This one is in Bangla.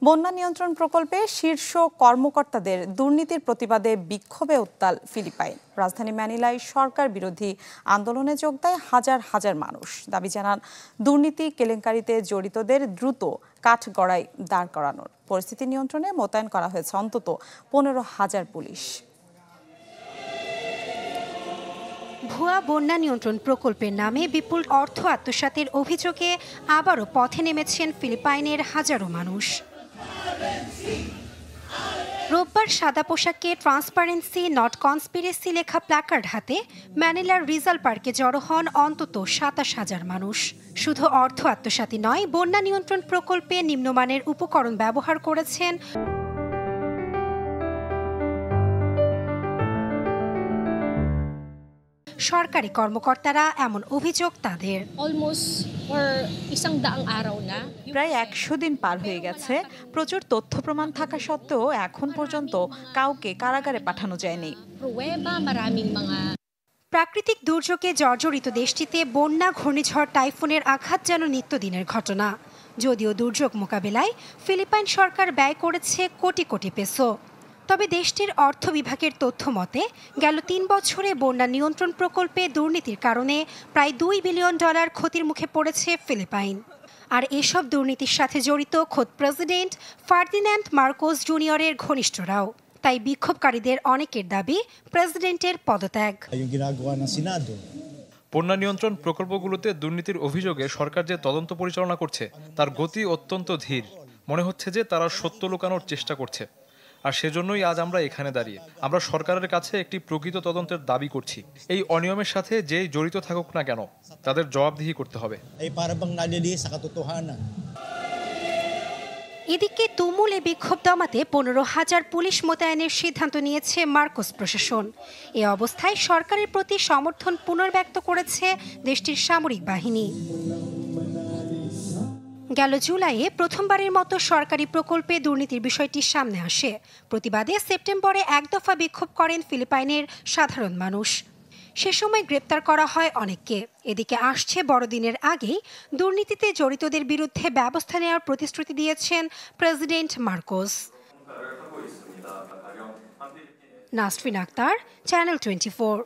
বন্যা নিয়ন্ত্রণ প্রকল্পে শীর্ষ কর্মকর্তাদের দুর্নীতির প্রতিবাদে বিক্ষোভে উত্তাল ফিলিপাইন। রাজধানী ম্যানিলায় সরকার বিরোধী আন্দোলনে যোগ দেয় হাজার হাজার মানুষ। দাবি জানান দুর্নীতি কেলেঙ্কারিতে জড়িতদের দ্রুত কাঠগড়ায় দাঁড় করানোর। পরিস্থিতি নিয়ন্ত্রণে মোতায়েন করা হয়েছে অন্তত 15,000 পুলিশ। ভুয়া বন্যা নিয়ন্ত্রণ প্রকল্পের নামে বিপুল অর্থ আত্মসাতের অভিযোগে আবারও পথে নেমেছেন ফিলিপাইনের হাজারো মানুষ। রোববার সাদা পোশাকে ট্রান্সপারেন্সি নট কনস্পিরেসি লেখা প্ল্যাকার্ড হাতে ম্যানিলার রিজাল পার্কে জড়ো হন অন্তত 27,000 মানুষ। শুধু অর্থ আত্মসাতি নয়, বন্যা নিয়ন্ত্রণ প্রকল্পে নিম্নমানের উপকরণ ব্যবহার করেছেন সরকারি কর্মকর্তারা, এমন অভিযোগ তাদের। প্রায় 100 দিন পার হয়ে গেছে। প্রচুর তথ্য প্রমাণ থাকা সত্ত্বেও এখন পর্যন্ত কাউকে কারাগারে পাঠানো যায়নি। প্রাকৃতিক দুর্যোগে জর্জরিত দেশটিতে বন্যা, ঘূর্ণিঝড়, টাইফুনের আঘাত যেন নিত্যদিনের ঘটনা। যদিও দুর্যোগ মোকাবেলায় ফিলিপাইন সরকার ব্যয় করেছে কোটি কোটি পেসো। তবে দেশটির অর্থ বিভাগের তথ্য মতে গেল 3 বছরে বন্যা নিয়ন্ত্রণ প্রকল্পে দুর্নীতির কারণে প্রায় $2 বিলিয়ন ক্ষতির মুখে পড়েছে ফিলিপাইন। আর এসব দুর্নীতির সাথে জড়িত খোদ প্রেসিডেন্ট ফার্দিন্যান্ড মার্কোস জুনিয়রের ঘনিষ্ঠরাও। তাই বিক্ষোভকারীদের অনেকের দাবি প্রেসিডেন্টের পদত্যাগ। বন্যা নিয়ন্ত্রণ প্রকল্পগুলোতে দুর্নীতির অভিযোগে সরকার যে তদন্ত পরিচালনা করছে তার গতি অত্যন্ত ধীর। মনে হচ্ছে যে তারা সত্য লুকানোর চেষ্টা করছে। আর সেজন্যই আজ আমরা এখানে দাঁড়িয়ে আমরা সরকারের কাছে একটি প্রকৃত তদন্তের দাবি করছি। এই অনিয়মের সাথে যেই জড়িত থাকুক না কেন, তাদের জবাবদিহি করতে হবে। এদিকে তুমুল বিক্ষোভ দমাতে 15,000 পুলিশ মোতায়েনের সিদ্ধান্ত নিয়েছে মার্কোস প্রশাসন। এ অবস্থায় সরকারের প্রতি সমর্থন পুনর্ব্যক্ত করেছে দেশটির সামরিক বাহিনী। গেল জুলাইয়ে প্রথমবারের মতো সরকারি প্রকল্পে দুর্নীতির বিষয়টি সামনে আসে। প্রতিবাদে সেপ্টেম্বরে একদফা বিক্ষোভ করেন ফিলিপাইনের সাধারণ মানুষ। সে সময় গ্রেপ্তার করা হয় অনেককে। এদিকে আসছে বড়দিনের আগেই দুর্নীতিতে জড়িতদের বিরুদ্ধে ব্যবস্থা নেওয়ার প্রতিশ্রুতি দিয়েছেন president Marcos. Nasrin Akter, channel 24।